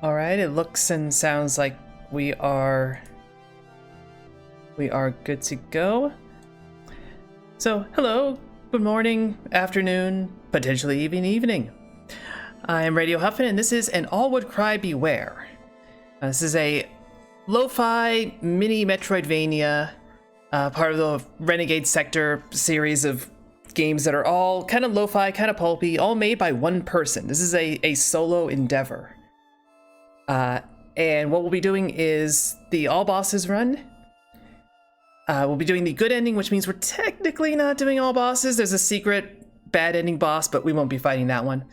All right, it looks and sounds like we are good to go. So, hello, good morning, afternoon, potentially even evening. I am RadioHupfen, and this is An All Would Cry Beware. This is a lo-fi mini Metroidvania, part of the Renegade Sector series of games that are all kind of lo-fi, kind of pulpy, all made by one person. This is a solo endeavor. And what we'll be doing is the all bosses run. We'll be doing the good ending, which means we're technically not doing all bosses. There's a secret bad ending boss, but we won't be fighting that one.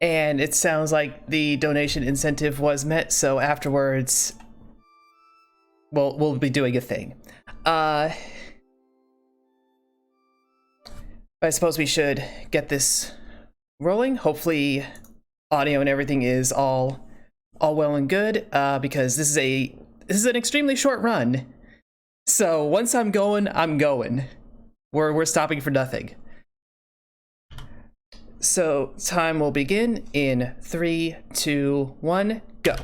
And it sounds like the donation incentive was met, so afterwards, we'll be doing a thing. I suppose we should get this rolling. Hopefully audio and everything is all well and good, because this is an extremely short run. So once I'm going, I'm going. We're stopping for nothing. So time will begin in 3, 2, 1, go.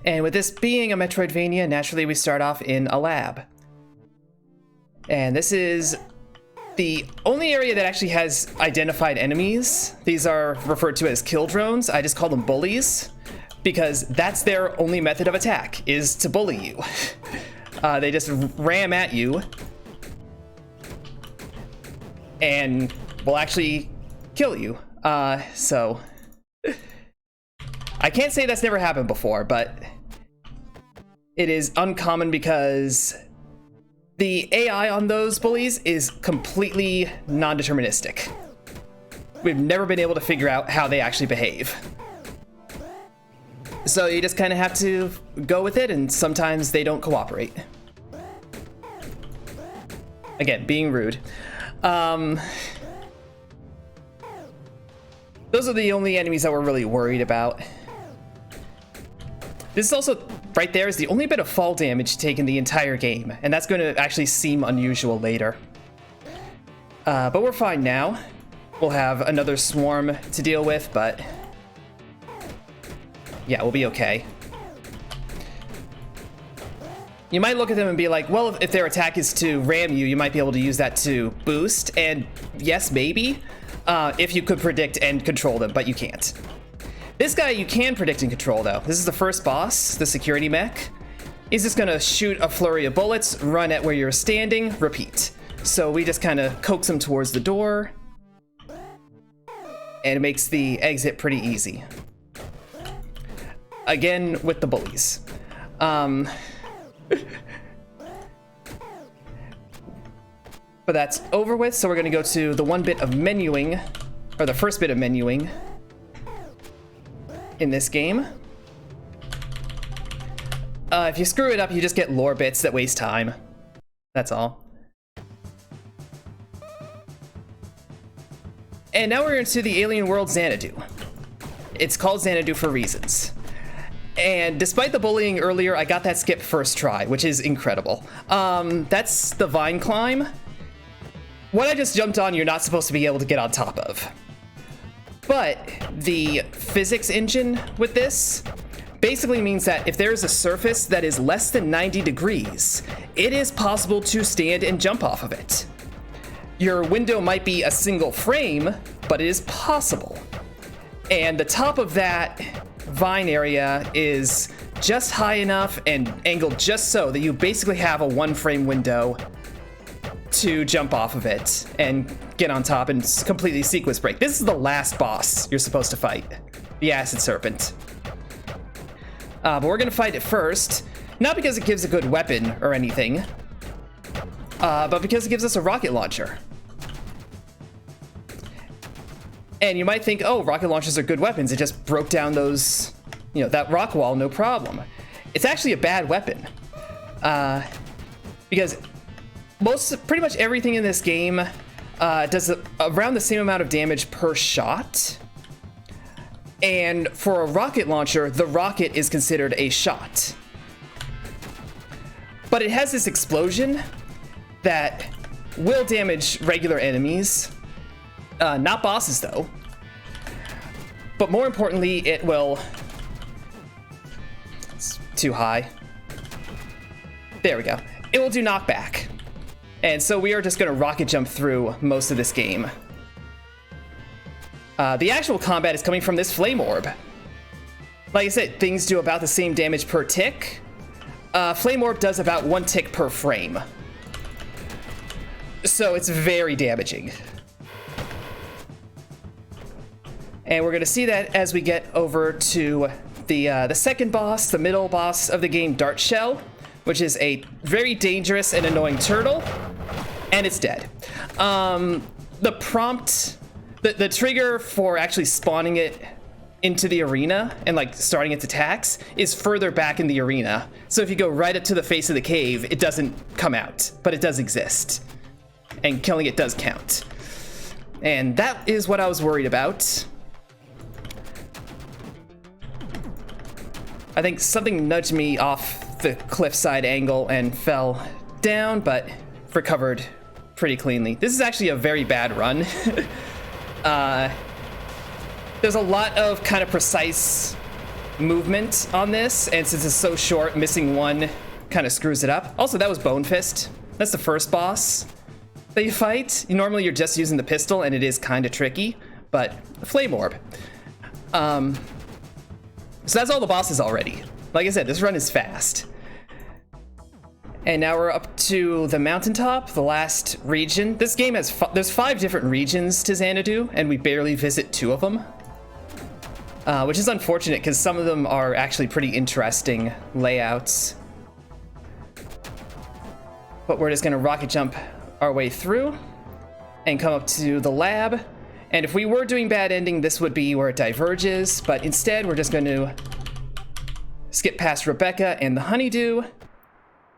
And with this being a Metroidvania, naturally we start off in a lab. And this is the only area that actually has identified enemies. These are referred to as kill drones. I just call them bullies because that's their only method of attack, is to bully you. They just ram at you and will actually kill you. So I can't say that's never happened before, but it is uncommon because the AI on those bullies is completely non-deterministic. We've never been able to figure out how they actually behave. So you just kind of have to go with it, and sometimes they don't cooperate. Again, being rude. Those are the only enemies that we're really worried about. This is also, right there, is the only bit of fall damage taken the entire game, and that's going to actually seem unusual later. But we're fine now. We'll have another swarm to deal with, but yeah, we'll be okay. You might look at them and be like, well, if their attack is to ram you, you might be able to use that to boost, and yes, maybe, if you could predict and control them, but you can't. This guy you can predict and control, though. This is the first boss, the security mech. He's just gonna shoot a flurry of bullets, run at where you're standing, repeat. So we just kind of coax him towards the door, and it makes the exit pretty easy. Again, with the bullies. But that's over with, so we're gonna go to the one bit of menuing, or the first bit of menuing in this game. If you screw it up, you just get lore bits that waste time. That's all. And now we're into the alien world Xanadu. It's called Xanadu for reasons. And despite the bullying earlier, I got that skip first try, which is incredible. That's the vine climb. What I just jumped on, you're not supposed to be able to get on top of. But the physics engine with this basically means that if there is a surface that is less than 90 degrees, it is possible to stand and jump off of it. Your window might be a single frame, but it is possible. And the top of that vine area is just high enough and angled just so that you basically have a one frame window to jump off of it and get on top and completely sequence break. This is the last boss you're supposed to fight, the Acid Serpent. But we're gonna fight it first, not because it gives a good weapon or anything, but because it gives us a rocket launcher. And you might think, oh, rocket launchers are good weapons. It just broke down those, that rock wall, no problem. It's actually a bad weapon, because pretty much everything in this game does around the same amount of damage per shot. And for a rocket launcher, the rocket is considered a shot. But it has this explosion that will damage regular enemies, Not bosses, though. But more importantly, it will... It's too high. There we go. It will do knockback. And so we are just going to rocket jump through most of this game. The actual combat is coming from this flame orb. Like I said, things do about the same damage per tick. Flame orb does about 1 tick per frame. So it's very damaging. And we're going to see that as we get over to the second boss, the middle boss of the game, Dart Shell, which is a very dangerous and annoying turtle, and it's dead. The prompt, the trigger for actually spawning it into the arena and like starting its attacks is further back in the arena. So if you go right up to the face of the cave, it doesn't come out, but it does exist. And killing it does count. And that is what I was worried about. I think something nudged me off the cliffside angle and fell down, but recovered pretty cleanly. This is actually a very bad run. There's a lot of kind of precise movement on this, and since it's so short, missing one kind of screws it up. Also, that was Bone Fist. That's the first boss that you fight. Normally you're just using the pistol, and it is kind of tricky, but Flame Orb. So that's all the bosses already. Like I said, this run is fast. And now we're up to the mountaintop, the last region. This game has, there's 5 different regions to Xanadu, and we barely visit 2 of them. Which is unfortunate, because some of them are actually pretty interesting layouts. But we're just gonna rocket jump our way through, and come up to the lab. And if we were doing bad ending, this would be where it diverges, but instead we're just going to skip past Rebecca and the honeydew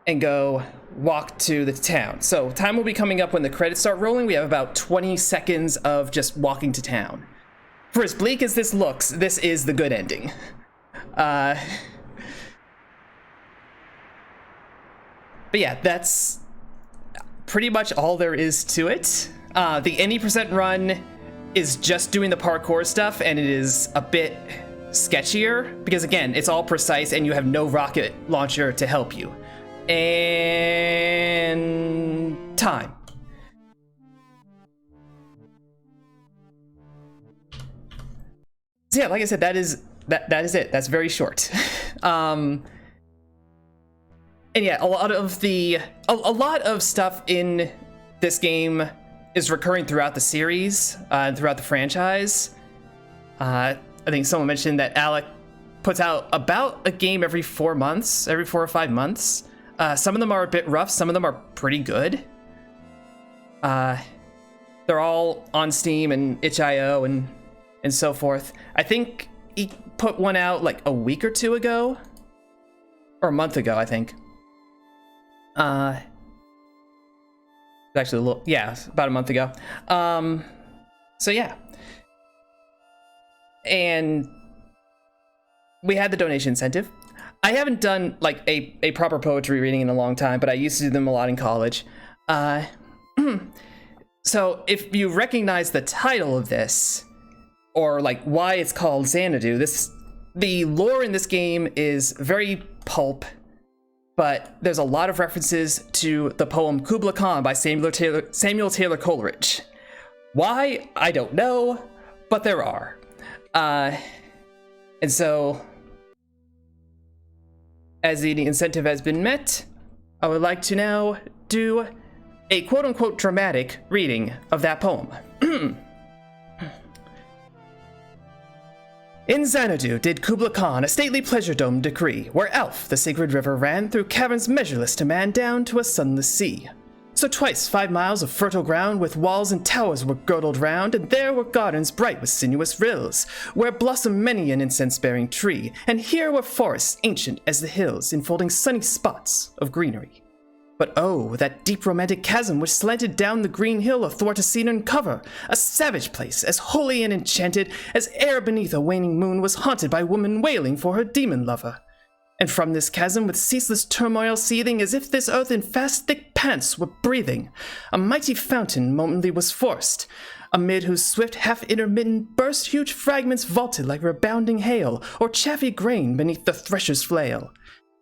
and go walk to the town. So time will be coming up when the credits start rolling. We have about 20 seconds of just walking to town. For as bleak as this looks, this is the good ending. But yeah, that's pretty much all there is to it. The any % run is just doing the parkour stuff, and it is a bit sketchier because again, it's all precise and you have no rocket launcher to help you. And time. So yeah, like I said, that is it. That's very short. And yeah, a lot of stuff in this game is recurring throughout the series and throughout the franchise. I think someone mentioned that Alec puts out about a game every 4 months, every 4 or 5 months. Some of them are a bit rough, some of them are pretty good. They're all on Steam and itch.io and so forth. I think he put one out like a week or 2 ago, or a month ago, I think. Actually a little, yeah, about a month ago. So yeah. And we had the donation incentive. I haven't done like a proper poetry reading in a long time, but I used to do them a lot in college. So if you recognize the title of this, or like why it's called Xanadu, the lore in this game is very pulp, but there's a lot of references to the poem Kubla Khan by Samuel Taylor Coleridge. Why? I don't know, but there are. And so, as the incentive has been met, I would like to now do a quote-unquote dramatic reading of that poem. In Xanadu did Kubla Khan a stately pleasure dome decree, where Alf, the sacred river, ran through caverns measureless to man down to a sunless sea. So twice 5 miles of fertile ground with walls and towers were girdled round, and there were gardens bright with sinuous rills, where blossomed many an incense-bearing tree, and here were forests ancient as the hills, enfolding sunny spots of greenery. But oh, that deep romantic chasm which slanted down the green hill athwart a cedarn cover, a savage place, as holy and enchanted as air beneath a waning moon was haunted by woman wailing for her demon lover. And from this chasm with ceaseless turmoil seething, as if this earth in fast thick pants were breathing, a mighty fountain momently was forced, amid whose swift, half-intermittent burst huge fragments vaulted like rebounding hail, or chaffy grain beneath the thresher's flail.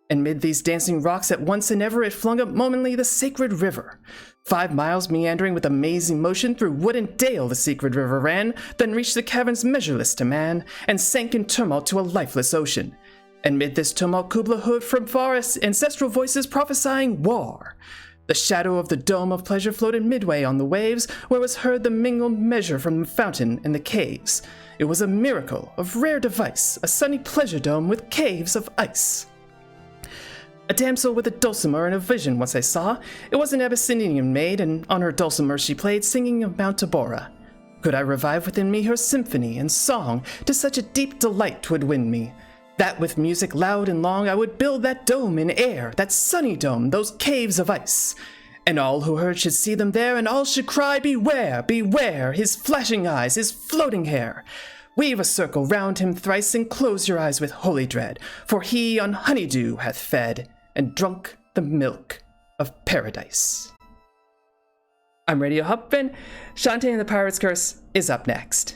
And mid these dancing rocks at once and ever it flung up momently the sacred river. 5 miles meandering with amazing motion through wood and dale the secret river ran, then reached the caverns measureless to man, and sank in tumult to a lifeless ocean. And mid this tumult Kubla heard from far ancestral voices prophesying war. The shadow of the dome of pleasure floated midway on the waves, where was heard the mingled measure from the fountain and the caves. It was a miracle of rare device, a sunny pleasure dome with caves of ice. A damsel with a dulcimer in a vision once I saw. It was an Abyssinian maid, and on her dulcimer she played, singing of Mount Tabora. Could I revive within me her symphony and song, to such a deep delight 'twould win me, that with music loud and long I would build that dome in air, that sunny dome, those caves of ice. And all who heard should see them there, and all should cry, beware, beware, his flashing eyes, his floating hair. Weave a circle round him thrice, and close your eyes with holy dread, for he on honeydew hath fed, and drunk the milk of paradise. I'm RadioHupfen. Shantae and the Pirate's Curse is up next.